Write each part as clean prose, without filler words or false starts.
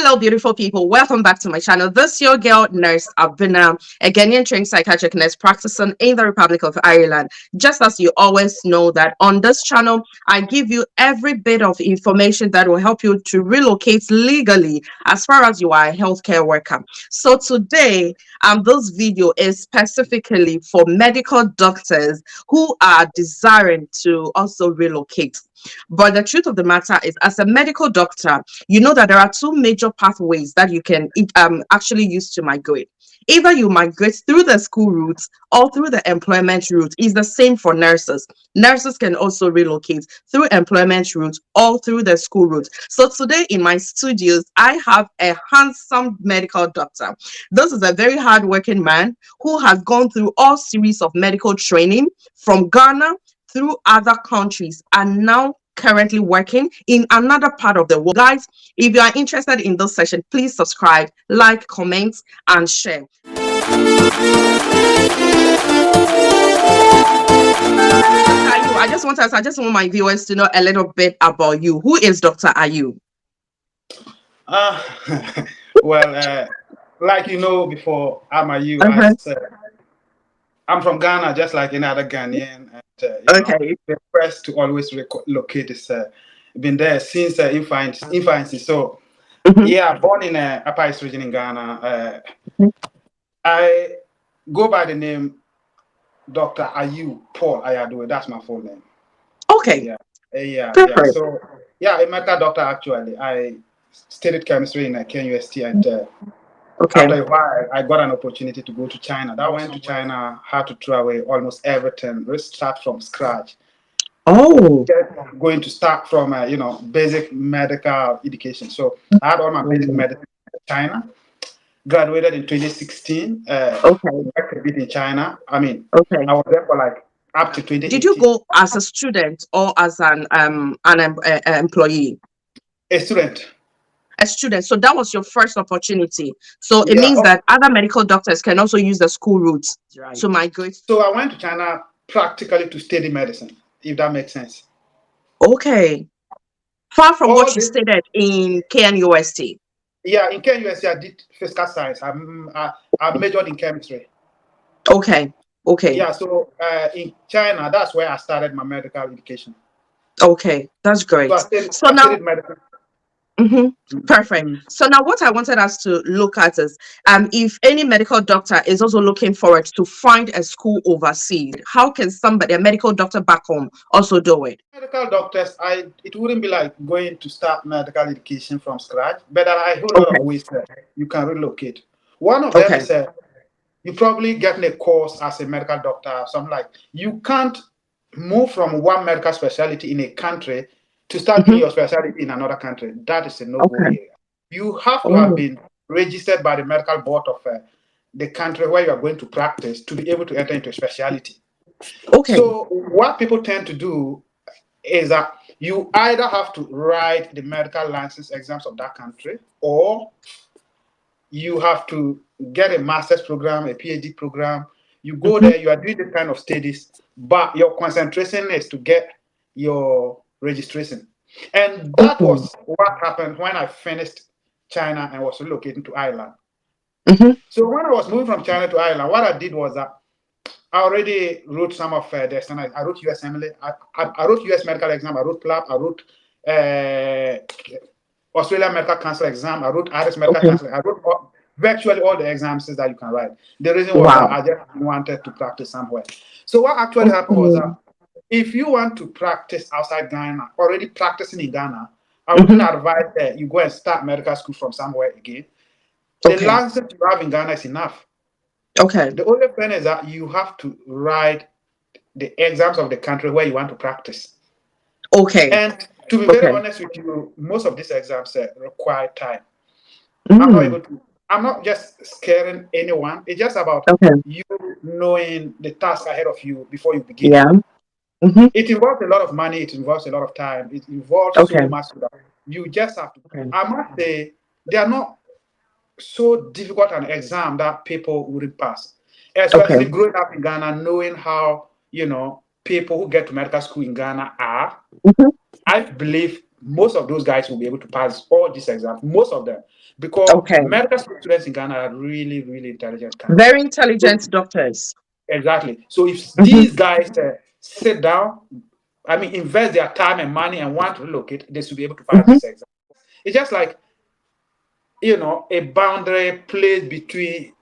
Hello, beautiful people. Welcome back to my channel. This is your girl, Nurse Abina, a Ghanaian trained psychiatric nurse practicing in the Republic of Ireland. Just as you always know that on this channel, I give you every bit of information that will help you to relocate legally as far as you are a healthcare worker. So today, this video is specifically for medical doctors who are desiring to also relocate. But the truth of the matter is, as a medical doctor, you know that there are two major pathways that you can actually use to migrate. Either you migrate through the school route or through the employment route. It's the same for nurses. Nurses can also relocate through employment route or through the school route. So today in my studios, I have a handsome medical doctor. This is a very hardworking man who has gone through all series of medical training from Ghana through other countries and now currently working in another part of the world. Guys, if you are interested in this session, please subscribe, like, comment, and share. I just want my viewers to know a little bit about you. Who is Dr. Ayu? Uh, like you know, before I'm Ayu, I'm from Ghana, just like any other Ghanaian. And, Okay. the first to always relocate is been there since infancy. So, yeah, born in Upper East region in Ghana. I go by the name Dr. Ayu Paul Ayadue. That's my full name. Okay. Yeah. Perfect. So, yeah, a medical doctor actually. I studied chemistry in KUST and after a while, I got an opportunity to go to China. That went to China, had to throw away almost everything, start from scratch. Oh. Just going to start from basic medical education. So I had all my basic medicine in China. Graduated in 2016. Worked a bit in China. I mean, I was there for like up to 2018. Did you go as a student or as an employee? A student. A student. So that was your first opportunity. So it means that other medical doctors can also use the school route to migrate. So I went to China practically to study medicine, if that makes sense. Okay. Far from what you studied in KNUST. Yeah, in KNUST I did physical science. I majored in chemistry. Okay. Yeah, so in China, that's where I started my medical education. Okay, that's great. So I studied medicine. Perfect. So now what I wanted us to look at is if any medical doctor is also looking forward to find a school overseas, how can somebody, a medical doctor back home, also do it? Medical doctors, it wouldn't be like going to start medical education from scratch, but there are a whole lot of ways that you can relocate. One of them is you probably get a course as a medical doctor, something like you can't move from one medical specialty in a country to start doing your specialty in another country. That is a no-go area. You have to have been registered by the medical board of the country where you are going to practice to be able to enter into a specialty. So what people tend to do is that you either have to write the medical license exams of that country, or you have to get a master's program, a PhD program. You go there, you are doing this kind of studies, but your concentration is to get your registration. And that was what happened when I finished China and was relocating to Ireland. So when I was moving from China to Ireland, what I did was that I already wrote some of the exams. I wrote USMLE, I wrote US medical exam, I wrote PLAB, I wrote Australian Medical Council exam, I wrote Irish Medical Council, I wrote virtually all the exams that you can write. The reason was that I just wanted to practice somewhere. So what actually happened was that if you want to practice outside Ghana, already practicing in Ghana, I wouldn't advise that you go and start medical school from somewhere again. The license you have in Ghana is enough. The only thing is that you have to write the exams of the country where you want to practice. And to be very honest with you, most of these exams require time. I'm not just scaring anyone. It's just about you knowing the task ahead of you before you begin. It involves a lot of money. It involves a lot of time. It involves so much that you just have to. I must say, they are not so difficult an exam that people wouldn't pass. Especially growing up in Ghana, knowing how people who get to medical school in Ghana are. I believe most of those guys will be able to pass all these exams, most of them, because Okay. medical students in Ghana are really, really intelligent kind of. Very So, intelligent doctors. exactly. So if Mm-hmm. these guys sit down, I mean, invest their time and money and want to relocate, they should be able to pass Mm-hmm. this exam. It's just like, a boundary placed between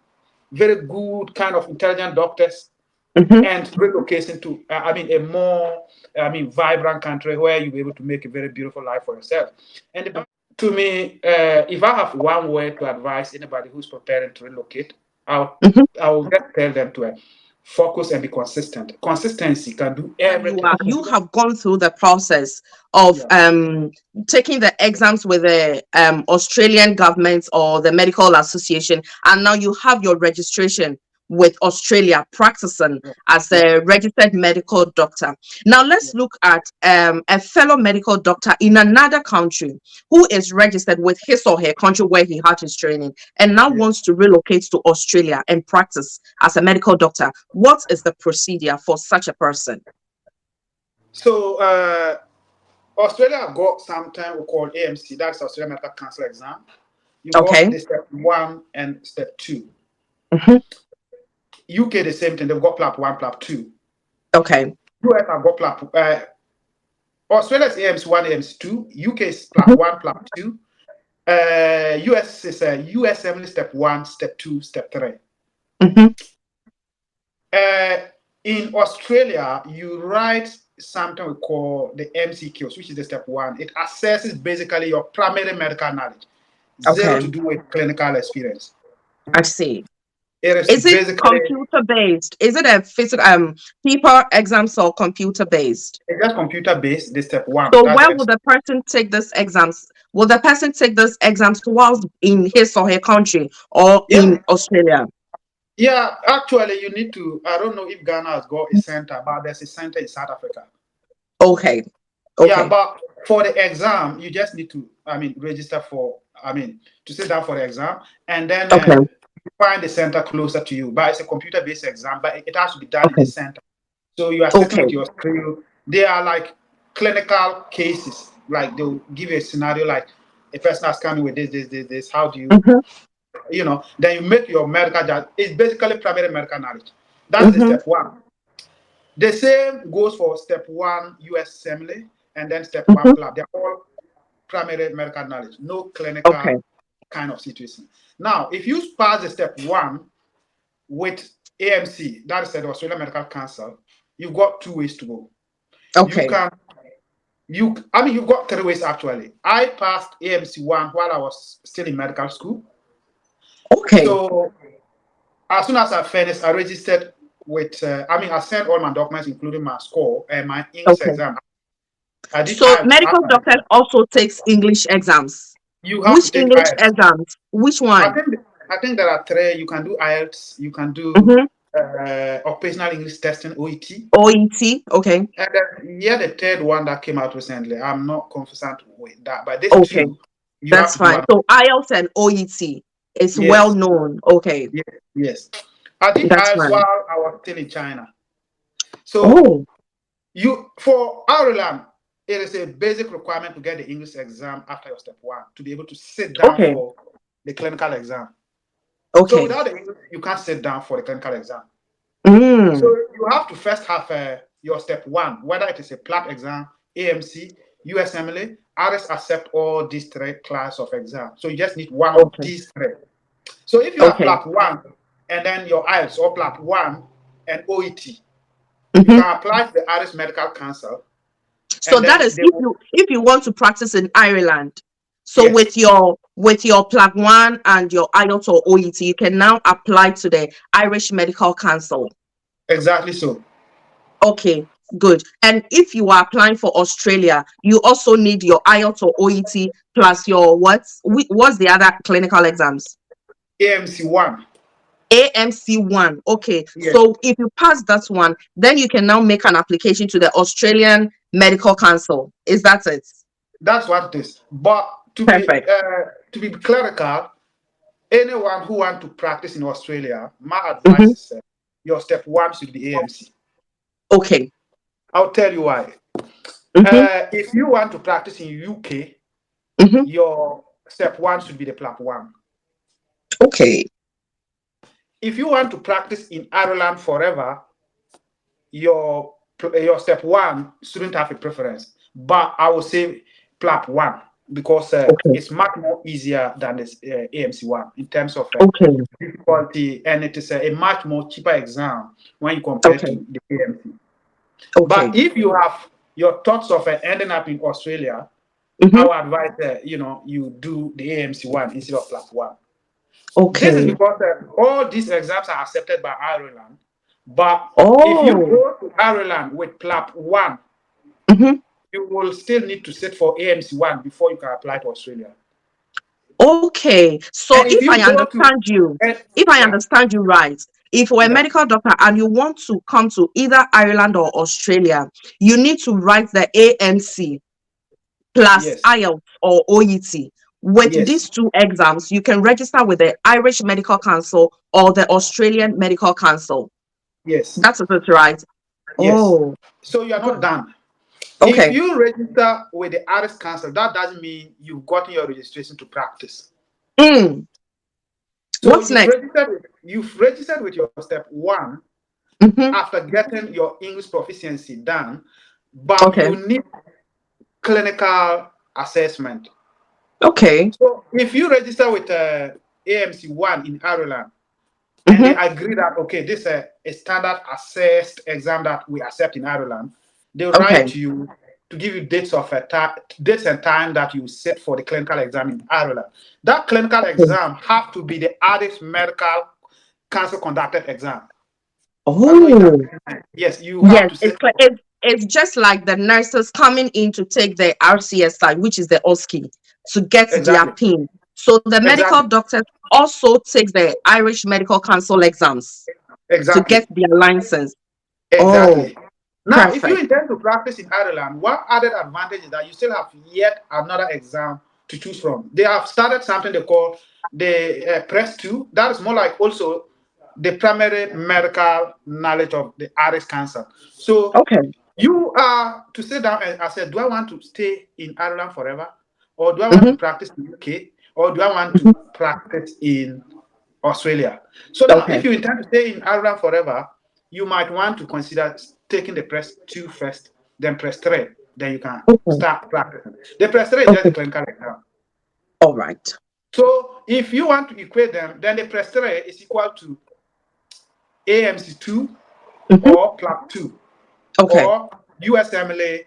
very good kind of intelligent doctors Mm-hmm. and relocation to, I mean, a more, I mean, vibrant country where you'll be able to make a very beautiful life for yourself. And to me, if I have one word to advise anybody who's preparing to relocate, I'll, Mm-hmm. I'll just tell them to focus and be consistent. Consistency can do everything. You have gone through the process of Yeah. taking the exams with the Australian government or the medical association, and now you have your registration with Australia practicing Yeah. as Yeah. a registered medical doctor. Now let's look at a fellow medical doctor in another country who is registered with his or her country where he had his training and now Yeah. wants to relocate to Australia and practice as a medical doctor. What is the procedure for such a person? So Australia have got something we call AMC, that's Australian Medical Council exam. You got Okay. the step one and step two. Mhm. UK the same thing, they've got PLAP one, PLAP two. Okay. US have got PLAP. Australia's AMC one, AMC two. UK is PLAP one, PLAP two. US is USMLE step one, step two, step three. Mhm. Uh, in Australia, you write something we call the MCQs, which is the step one. It assesses basically your primary medical knowledge, zero Okay. to do with clinical experience. I see. It is Is it basically computer based? Is it a physical paper exams or computer based? it's just computer based. The step one, So that's where the will MC. the person take this exams? Will the person take this exams whilst in his or her country or Yeah, in Australia? yeah. Actually, you need to. I don't know if Ghana has got a center, but there's a center in South Africa. Okay. Yeah, Okay. but for the exam, you just need to, I mean, register for, I mean, to sit down for the exam, and then Okay. find the center closer to you. But it's a computer-based exam, but it has to be done in the Okay. center. So you are sitting Okay. with your screen. They are like clinical cases. Like they'll give you a scenario, like a person has come in with this. How do you, Mm-hmm. then you make your medical judgment. It's basically primary medical knowledge. That's the Mm-hmm. step one. The same goes for step one US assembly and then step one Mm-hmm. PLAB. They're all primary medical knowledge, no Okay. clinical kind of situation. Now, if you pass the step one with AMC, that is the Australian Medical Council, you've got two ways to go. You Okay. can I mean you've got three ways actually. I passed AMC one while I was still in medical school. Okay. So as soon as I finished, I registered with I mean I sent all my documents, including my score and my English Okay. exam. I did So IELTS medical after doctors exam. also takes English exams. You have to Which take English IELTS. exams? Which I one? think I think there are three. You can do IELTS, you can do Mm-hmm. occupational English testing (OET), OET. Okay. and then yeah, the third one that came out recently. I'm not confident with that, but these Okay. two you have That's to do fine. one. So IELTS and OET is well Yes, known. Okay. yes, yes. I did That's IELTS fine. while I was still in China. So Oh, you for Ireland, it is a basic requirement to get the English exam after your step one to be able to sit down okay. for the clinical exam. So Okay. without the English, you can't sit down for the clinical exam. So Mm. you have to first have your step one, whether it is a PLAP exam, AMC, USMLE. Others accept all these three classes of exam. So you just need one of Okay. these three. So if you have Okay. PLAP one and then your IELTS or PLAP one and OET, you Mm-hmm. can apply to the Irish Medical Council So and that then is they if will, you want to practice in Ireland. So yes, with your plug one and your IELTS or OET, you can now apply to the Irish Medical Council. exactly so. Okay, good. And if you are applying for Australia, you also need your IELTS or OET plus your what's the other clinical exams? AMC one, AMC1. Okay. yes, So if you pass that one, then you can now make an application to the Australian Medical Council. Is that it? that's what it is. But Perfect. to be clerical, anyone who want to practice in Australia, my advice Mhm. is your step one should be AMC. Okay. I'll tell you why. Mm-hmm. If you want to practice in UK, Mm-hmm. your step one should be the PLAP one. Okay. If you want to practice in Ireland forever, your step one shouldn't have a preference, but I would say PLAP one because Okay. it's much more easier than this AMC one in terms of Okay. difficulty, and it is a much more cheaper exam when you compare Okay. to the AMC. But Okay. if you have your thoughts of ending up in Australia, I Mm-hmm. would advise you do the AMC one instead of PLAP one. This is Okay. because all these exams are accepted by Ireland. But if you Oh. go to Ireland with PLAP 1, Mm-hmm. you will still need to sit for AMC 1 before you can apply to Australia. Okay. So And if you go to, if I yeah, understand you right, if you're a yeah, medical doctor and you want to come to either Ireland or Australia, you need to write the ANC plus yes, IELTS or OET. With yes, these two exams, you can register with the Irish Medical Council or the Australian Medical Council. yes, That's it, right? yes. Oh, So you're not done. If okay. you register with the Irish Council, that doesn't mean you've gotten your registration to practice. Mm. So What's next? you've registered with your step 1 Mm-hmm. after getting your English proficiency done, but Okay. you need clinical assessment. Okay. So if you register with AMC 1 in Ireland and they Mm-hmm. agree that, okay, this is a standard assessed exam that we accept in Ireland, they write Okay. to you to give you dates and time that you set for the clinical exam in Ireland. That clinical Okay. exam have to be the Irish Medical Council conducted exam. I don't know if Oh. that. Yes, you have Yes, to it's set like for. it's just like the nurses coming in to take the RCS side, which is the OSCE, to get their Exactly. PIN. So the medical Exactly. doctors also take the Irish Medical Council exams to Exactly. get their license. Oh, Exactly. Now, if you perfect. intend to practice in Ireland, one added advantage is that you still have yet another exam to choose from. They have started something they call the Press 2. That is more like also the primary medical knowledge of the Irish Council. So Okay. you are to sit down and I said, do I want to stay in Ireland forever? Or do I want to Mm-hmm. practice in UK? Or do I want to Mm-hmm. practice in Australia? So now, Okay. if you intend to stay in Ireland forever, you might want to consider taking the press 2 first, then press 3, then you can Okay. start practicing. The press 3 is just a Okay. clinical exam. All right. So if you want to equate them, then the press 3 is equal to AMC 2 Mm-hmm. or PLAP 2 Okay. or USMLA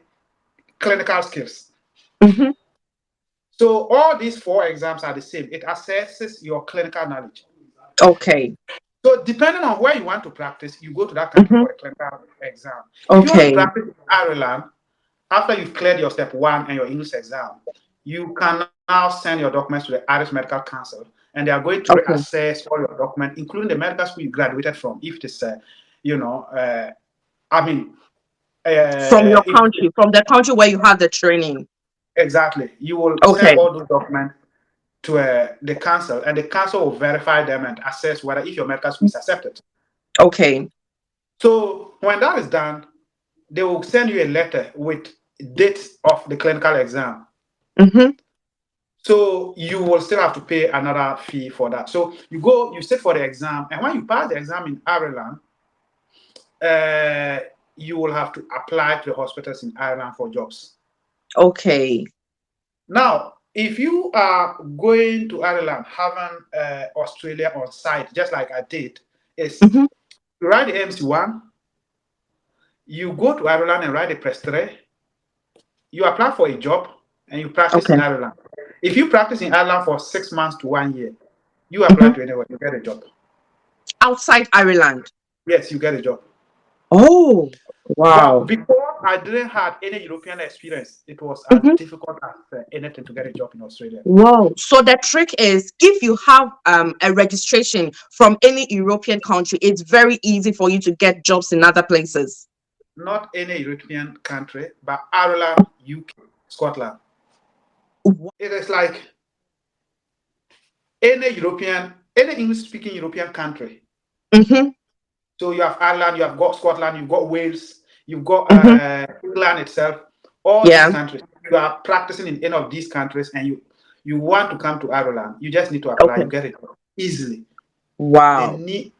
clinical skills. Mm-hmm. So all these 4 exams are the same. It assesses your clinical knowledge. Okay. So depending on where you want to practice, you go to that country Mm-hmm. for the clinical exam. If you want to Okay. practice in Ireland, after you've cleared your step 1 and your English exam, you can now send your documents to the Irish Medical Council, and they are going to Okay. reassess all your documents, including the medical school you graduated from. If it is, you know, I mean, From your if country, from the country where you had the training. exactly, you will send Okay. all those documents to the council, and the council will verify them and assess whether if your medical school is accepted. Okay. So when that is done, they will send you a letter with dates of the clinical exam. Mm-hmm. So you will still have to pay another fee for that. So you go, you sit for the exam, and when you pass the exam in Ireland, uh, you will have to apply to the hospitals in Ireland for jobs. Okay. Now, if you are going to Ireland having Australia on site, just like I did, is Mm-hmm. you write the MC1, you go to Ireland and write the press 3, you apply for a job, and you practice Okay. in Ireland. If you practice in Ireland for 6 months to 1 year, you apply Mm-hmm. to anywhere, you get a job. Outside Ireland. Yes, you get a job. Oh, But wow. before I didn't have any European experience, it was as Mm-hmm. difficult as anything to get a job in Australia. Wow. So the trick is if you have a registration from any European country, it's very easy for you to get jobs in other places. Not any European country, but Ireland, UK, Scotland. It is like any English-speaking European country. Mm-hmm. So you have Ireland, you have got Scotland, you've got Wales, you've got Mm-hmm. England itself. All these Yeah. countries, you are practicing in any of these countries, and you want to come to Ireland, you just need to apply. Okay. You get it easily. They Wow. need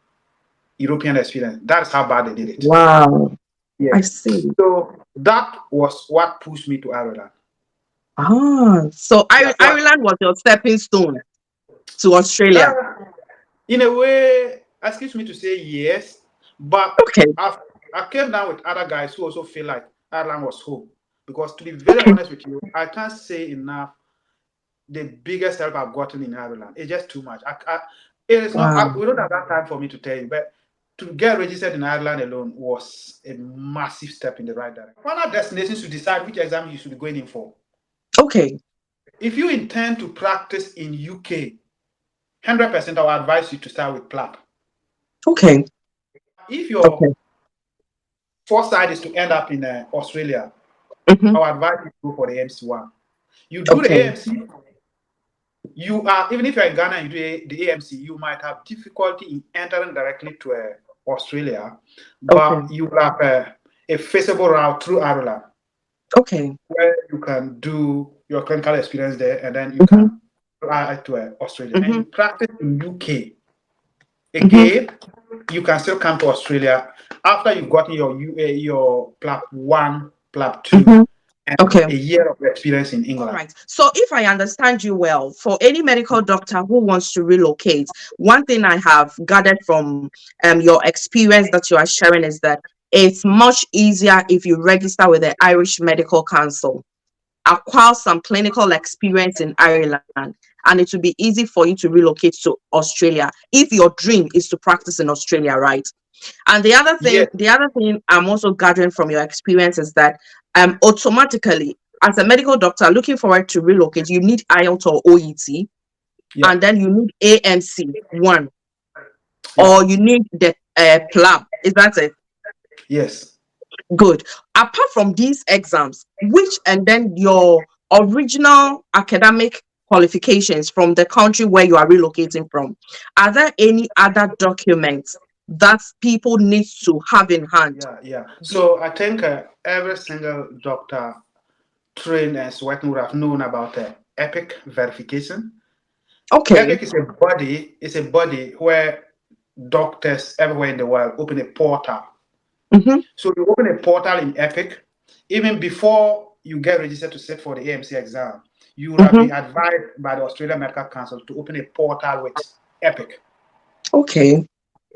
European experience. That's how bad they did it. Wow. Yeah. I see. So that was what pushed me to Ireland. Ah, so That's what. Ireland was your stepping stone to Australia. Uh, in a way, excuse me to say yes, but Okay. I, I came down with other guys who also feel like Ireland was home. Because to be very Okay. honest with you, I can't say enough the biggest help I've gotten in Ireland. It's just too much. It is not. Wow. We don't have that time for me to tell you, but to get registered in Ireland alone was a massive step in the right direction. Final destinations to decide which exam you should be going in for. Okay. If you intend to practice in UK, 100% I would advise you to start with PLAB. Okay. If your Okay. foresight is to end up in Australia, Mm-hmm. I would advise you to go for the AMC1. You do the Okay. AMC, you are even if you're in Ghana and you do the AMC, you might have difficulty in entering directly to Australia, but Okay. you will have a feasible route through Ireland Okay. where you can do your clinical experience there, and then you Mm-hmm. can fly to Australia and Mm-hmm. you practice in UK. Mm-hmm. Again, you can still come to Australia after you've gotten your PLAB 1, PLAB 2, Mm-hmm. and Okay. a year of experience in All England. right. So if I understand you well, for any medical doctor who wants to relocate, one thing I have gathered from your experience that you are sharing is that it's much easier if you register with the Irish Medical Council, acquire some clinical experience in Ireland, and it will be easy for you to relocate to Australia if your dream is to practice in Australia, right? And Yes, the other thing I'm also gathering from your experience is that automatically, as a medical doctor looking forward to relocate, you need IELTS or OET, yeah, and then you need AMC one, yeah, or you need the PLAB. Is that it? yes. Good. Apart from these exams, which and then your original academic qualifications from the country where you are relocating from, are there any other documents that people need to have in hand? Yeah, yeah. So I think every single doctor trained and working would have known about EPIC verification. Okay. EPIC is a body. It's a body where doctors everywhere in the world open a portal. Mm-hmm. So you open a portal in EPIC. Even before you get registered to sit for the AMC exam, you would have Mm-hmm. been advised by the Australian Medical Council to open a portal with EPIC. Okay.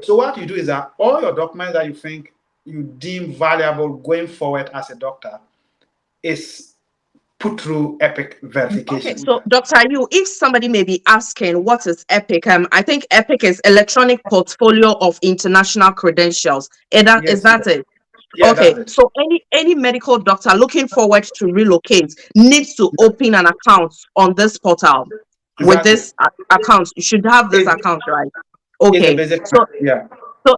So what you do is that all your documents that you think you deem valuable going forward as a doctor is put through EPIC Okay, verification. so Dr. You, if somebody may be asking what is EPIC, I think EPIC is Electronic Portfolio of International Credentials. Is Yes, that yes. it? Yeah, that's Okay, it. so any medical doctor looking forward to relocate needs to open an account on this portal. With Exactly. this account, you should have this It's, account, right? it's a Okay, basic, so yeah,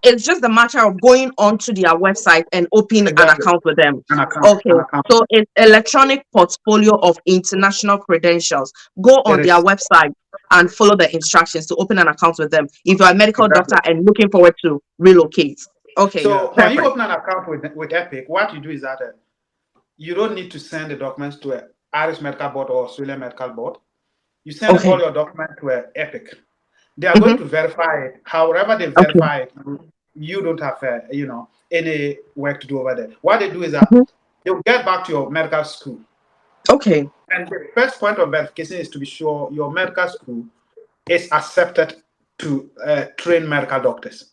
it's just a matter of going onto their website and open an exactly. account with them. An Okay, account. so it's Electronic Portfolio of International Credentials. Go It on their is, website and follow the instructions to open an account with them if you're a medical doctor exactly. and looking forward to relocate. Okay, So when you perfect. open an account with EPIC, what you do is that you don't need to send the documents to a Irish Medical Board or Australian Medical Board. You send all Okay. your documents to EPIC. They are going Mm-hmm. to verify it. However, they Okay. verify it, you don't have any work to do over there. What they do is that Mhm. they'll get back to your medical school, Okay. and the first point of verification is to be sure your medical school is accepted to train medical doctors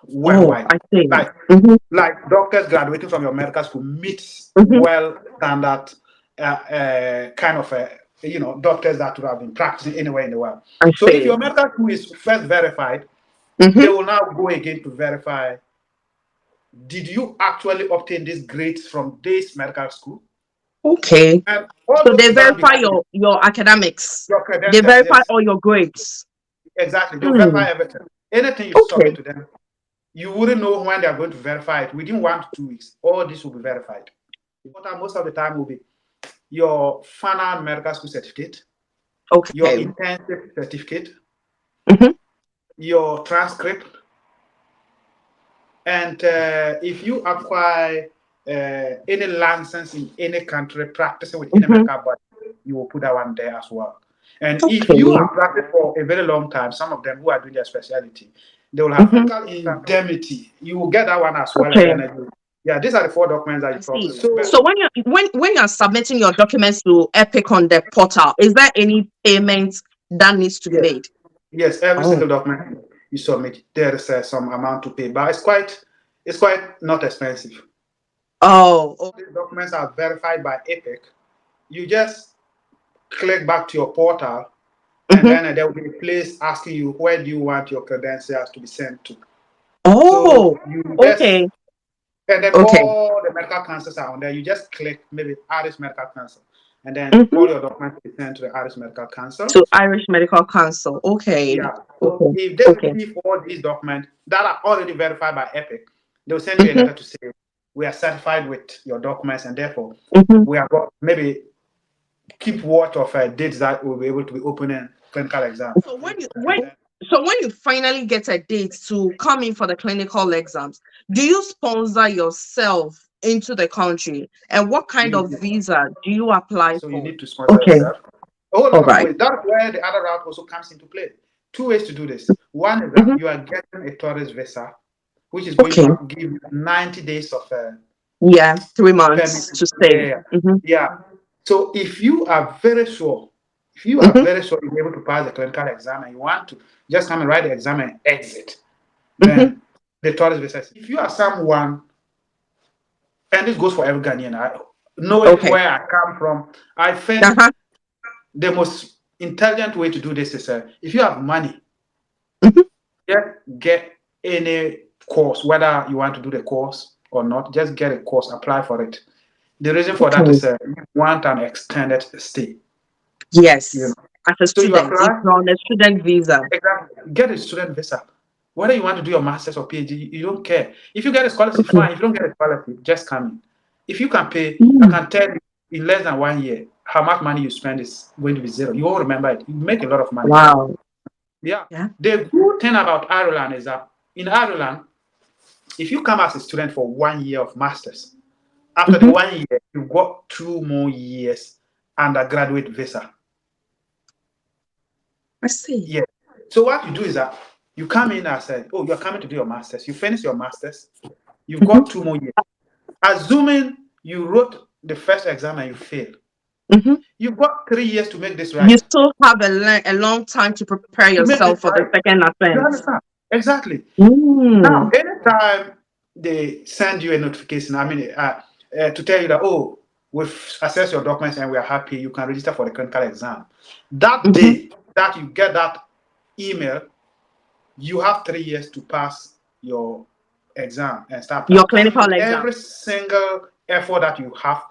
Oh, worldwide. I see. Like Mm-hmm. like doctors graduating from your medical school meets Mm-hmm. well standard kind of doctors that would have been practicing anywhere in the world. I So if see. your medical school is first verified, they Mm-hmm. will now go again to verify, did you actually obtain these grades from this medical school? Okay. And all So those they exams verify behind it, your academics. your They credentials, verify yes, all your grades. exactly. They'll Hmm. verify everything. Anything you submit Okay. to them, you wouldn't know when they are going to verify it. Within 1 to 2 weeks, all this will be verified. What most of the time will be your final medical school certificate, your Okay. intensive certificate, Mm-hmm. your transcript, and if you acquire any license in any country practicing with any Mm-hmm. medical body, you will put that one there as well. And if you Okay. have practiced for a very long time, some of them who are doing their specialty, they will have Mm-hmm. medical indemnity. You will get that one as well, and Okay. then yeah, these are the four documents that I you probably see. will. So when you're submitting your documents to Epic on the portal, is there any payment that needs to be Yes, made? yes, every Oh. single document you submit, there is some amount to pay, but it's quite not expensive. Oh. These documents are verified by Epic. You just click back to your portal, and Mm-hmm. then there will be a place asking you where do you want your credentials to be sent to. So Oh. you just Okay. and then Okay. all the medical councils are on there. You just click maybe Irish Medical Council, and then Mm-hmm. all your documents will be sent to the Irish Medical Council. To Irish Medical Council. Okay. Yeah. So Okay. if they Okay. receive all these documents that are already verified by Epic, they'll send you a Mm-hmm. letter to say we are satisfied with your documents, and therefore Mm-hmm. we are got maybe keep watch of dates that we'll be able to be opening clinical exam. So when you finally get a date to come in for the clinical exams, do you sponsor yourself into the country? And what kind You, of visa do you apply so you for? need to sponsor Okay. yourself. A whole All lot of right. ways. That's where the other route also comes into play. Two ways to do this. One is that Mm-hmm. you are getting a tourist visa, which is going Okay. to give you 90 days of Yeah, 3 months permit. to stay. Yeah, Mm-hmm. yeah. So if you are very sure, Mm-hmm. you'll be able to pass the clinical exam and you want to just come and write the exam and exit, Mm-hmm. then the tourist visa. If you are someone, and this goes for every Ghanaian, knowing Okay. where I come from, I think Uh-huh. the most intelligent way to do this is if you have money, Mm-hmm. just get any course, whether you want to do the course or not, just get a course, apply for it. The reason for that Okay. is you want an extended stay. You know, Yes. As a so you student, if apply, you're on a student visa. exactly, get a student visa. Whether you want to do your master's or PhD, you don't care. If you get a scholarship, Okay. fine. If you don't get a scholarship, just come in. If you can pay, I Mm. can tell you in less than 1 year how much money you spend is going to be zero. You won't remember it. You make a lot of money. Wow. Yeah. Yeah. The good thing about Ireland is that in Ireland, if you come as a student for 1 year of masters, after the Mm-hmm. 1 year, you've got 2 more years undergraduate visa. I see. Yeah. So what you do is that you come in as oh, you're coming to do your masters. You finish your masters. You've Mm-hmm. got 2 more years. Assuming you wrote the first exam and you failed, Mm-hmm. you've got 3 years to make this You right. still have a long time to prepare To make yourself this for the right. second You attempt. understand? Exactly. Now, Mm. anytime they send you a notification, to tell you that, oh, we've assessed your documents and we are happy, you can register for the clinical exam. That Mm-hmm. day that you get that email, you have 3 years to pass your exam and start Your practicing clinical with exam. every single effort that you have.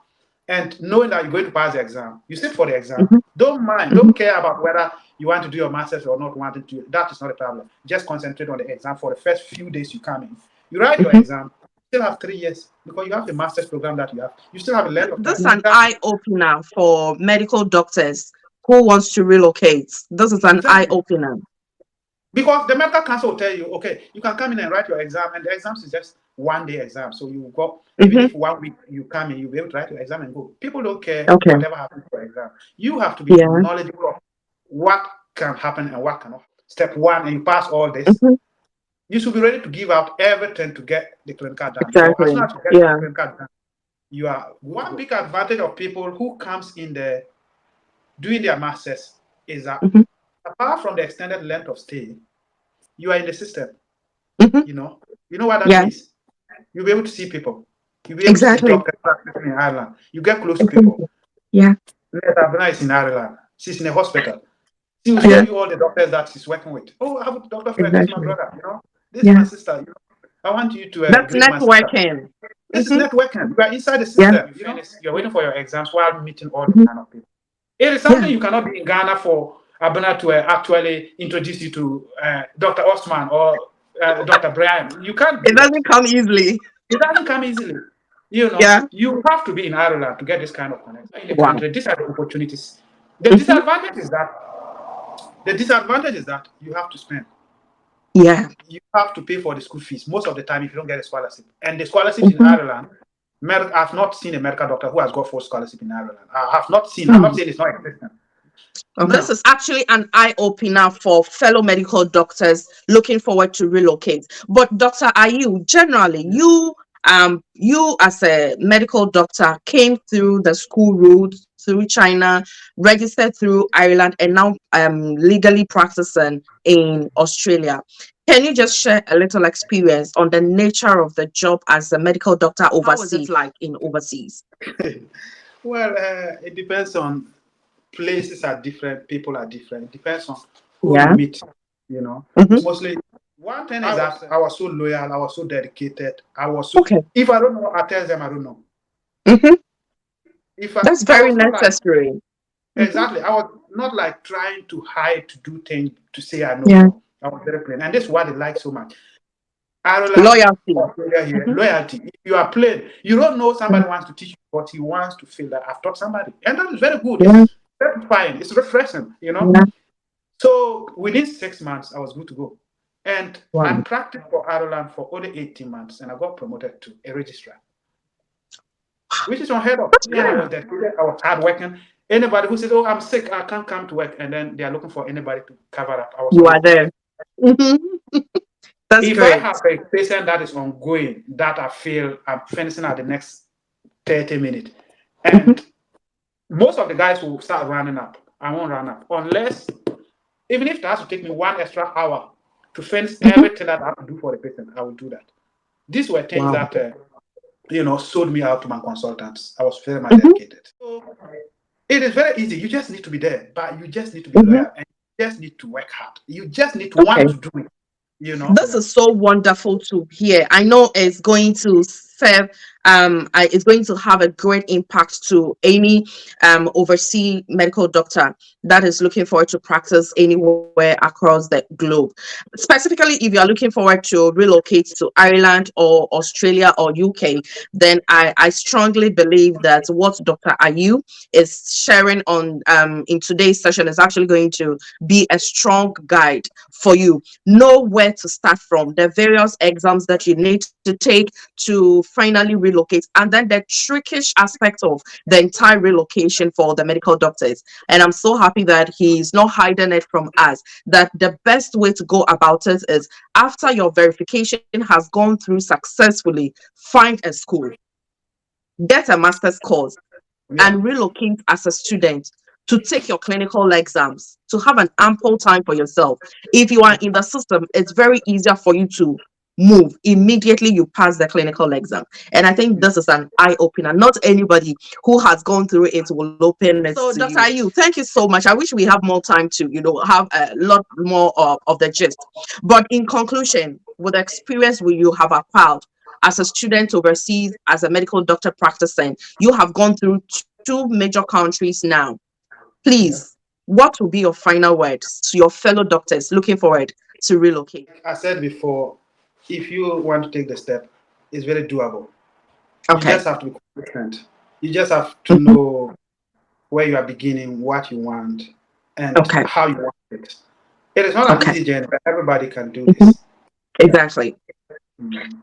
And knowing that you're going to pass the exam, you sit for the exam. Mm-hmm. Don't mind, Mm-hmm. don't care about whether you want to do your master's or not wanting to. That is not a problem. Just concentrate on the exam for the first few days you come in. You write your Mm-hmm. exam, you still have 3 years because you have the master's program that you have. You still have a length of This time. is an Exactly. eye opener for medical doctors who wants to relocate. This is an eye Exactly. opener. Because the medical council will tell you, okay, you can come in and write your exam, and the exams is just 1 day exam. So you go, even Mm-hmm. if 1 week you come in, you'll be able to write your exam and go. People don't care Okay. whatever happens to your exam. You have to be Yeah. knowledgeable of what can happen and what cannot. Step one, and you pass all this, Mm-hmm. you should be ready to give out everything to get the clinical done. Because as soon Exactly. as you get the Yeah. clinical done, you are one big advantage of people who comes in there doing their masters is that Mm-hmm. apart from the extended length of stay, you are in the system. Mm-hmm. You know what that Yeah. means. You'll be able to see people. You'll be able to see Exactly. doctors practicing in Ireland. You get close to people. Exactly. Yeah. Let Abena is in Ireland. She's in a hospital. She will show Yeah. you all the doctors that she's working with. Oh, I have a doctor friend. This is my Exactly. brother. This is my Yeah. sister. I want you to That's greet my sister. networking. This is Mm-hmm. networking. You are inside the Yeah. system. You're waiting for your exams while meeting all these Mm-hmm. kind of people. It is Yeah. something you cannot be in Ghana for Abena to actually introduce you to Dr. Osman or Dr. Brian. You can't It do that. doesn't come easily. It doesn't come easily. Yeah. You have to be in Ireland to get this kind of connection in the Wow. country. These are the opportunities. The Mm-hmm. disadvantage is that you have to spend. Yeah. You have to pay for the school fees most of the time if you don't get a scholarship. And the scholarships in Mm-hmm. Ireland, I've not seen a medical doctor who has got full scholarship in Ireland. I have not seen. I'm not Mm. saying it's not existent. This No. is actually an eye opener for fellow medical doctors looking forward to relocate. But Dr. Ayu, generally, you as a medical doctor came through the school route through China, registered through Ireland, and now legally practicing in Australia. Can you just share a little experience on the nature of the job as a medical doctor overseas? How is it like in overseas? Well, it depends on places are different, people are different. It depends on who you Yeah. meet, you know. Hmm. Mostly, one thing is that I was so loyal, I was so dedicated. I was so, Okay. if I don't know, I tell them I don't know. Hmm. If That's I very was not like, necessary. Hmm. exactly, I was not like trying to hide to do things to say I know. Yeah. No, I was very plain. And this is what they like so much. Ireland, Loyalty. Australia here, Hmm. loyalty. If you are plain, you don't know Yeah. somebody wants to teach you, but he wants to feel that I've taught somebody. And that is very good. Yeah. It's satisfying. It's refreshing. Yeah. So within 6 months, I was good to go. And I Wow. practiced for Ireland for only 18 months and I got promoted to a registrar, which is unheard of. Yeah, I was dedicated, I was hardworking. Anybody who says, "Oh, I'm sick, I can't come to work," and then they are looking for anybody to cover up, I was You always are there. there. Hmm. That's If I great. have a patient that is ongoing, that I feel I'm finishing at the next 30 minutes, Hmm. and most of the guys will start running up. I won't run up unless, even if it has to take me 1 extra hour to finish Hmm. everything that I have to do for the patient, I will do that. These were things Wow. that sold me out to my consultants. I was very much Hmm. dedicated. So it is very easy. You just need to be there, but you just need to be Hmm. loyal and you just need to work hard. You just need to Okay. want to do it. You know. This is so wonderful to hear. I know it's going to serve it's going to have a great impact to any overseas medical doctor that is looking forward to practice anywhere across the globe. Specifically, if you are looking forward to relocate to Ireland or Australia or UK, then I strongly believe that what Dr. Ayu is sharing on in today's session is actually going to be a strong guide for you. Know where to start from, the various exams that you need to take to finally relocate, and then the trickish aspect of the entire relocation for the medical doctors. And I'm so happy that he's not hiding it from us, that the best way to go about it is after your verification has gone through successfully, find a school, get a master's course, Yeah. and relocate as a student to take your clinical exams, to have an ample time for yourself. If you are in the system, it's very easier for you to move immediately you pass the clinical exam. And I think this is an eye opener. Not anybody who has gone through it will open it. So, Dr. Ayu, thank you so much. I wish we have more time to, have a lot more of the gist. But in conclusion, with the experience you have acquired as a student overseas, as a medical doctor practicing, you have gone through two major countries now. Please, Yeah. what will be your final words to your fellow doctors looking forward to relocate? I said before, if you want to take the step, it's very doable. You Okay. just have to be consistent. You just have to Mhm. know where you are beginning, what you want, and Okay. how you want it. It is not an Okay. easy journey, but everybody can do Mhm. this. Yeah. Exactly. Mm.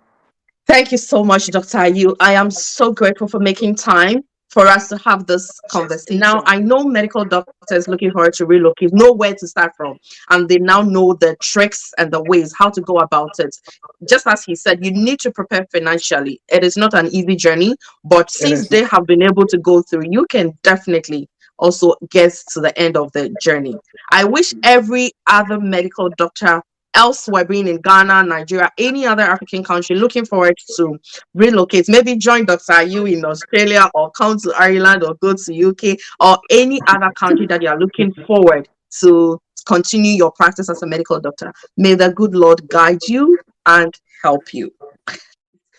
Thank you so much, Dr. Yu. I am so grateful for making time for us to have this conversation. Now, I know medical doctors looking forward to relocate know where to start from, and they now know the tricks and the ways how to go about it. Just as he said, you need to prepare financially. It is not an easy journey, but It since is they not. have been able to go through, you can definitely also get to the end of the journey. I wish every other medical doctor elsewhere, being in Ghana, Nigeria, any other African country, looking forward to relocate. Maybe join Dr. Yu in Australia or come to Ireland or go to UK or any other country that you are looking forward to continue your practice as a medical doctor. May the good Lord guide you and help you.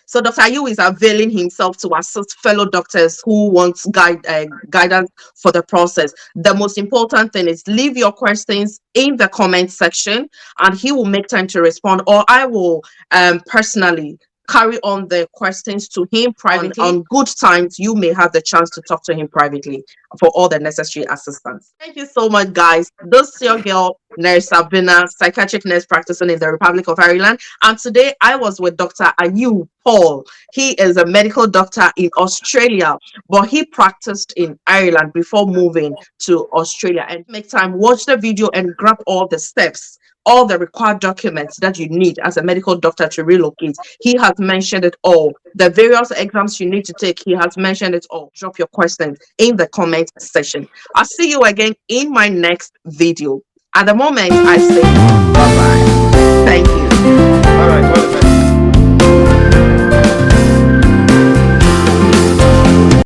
So Dr. Yu is availing himself to assist fellow doctors who want guidance for the process. The most important thing is leave your questions in the comment section and he will make time to respond, or I will personally carry on the questions to him privately. On good times, you may have the chance to talk to him privately for all the necessary assistance. Thank you so much, guys. This is your girl, Nurse Sabina, psychiatric nurse practicing in the Republic of Ireland. And today I was with Dr. Ayu Paul. He is a medical doctor in Australia, but he practiced in Ireland before moving to Australia. And make time, watch the video and grab all the steps, all the required documents that you need as a medical doctor to relocate. He has mentioned it all. The various exams you need to take, he has mentioned it all. Drop your questions in the comment section. I'll see you again in my next video. At the moment, I say bye bye. Thank you.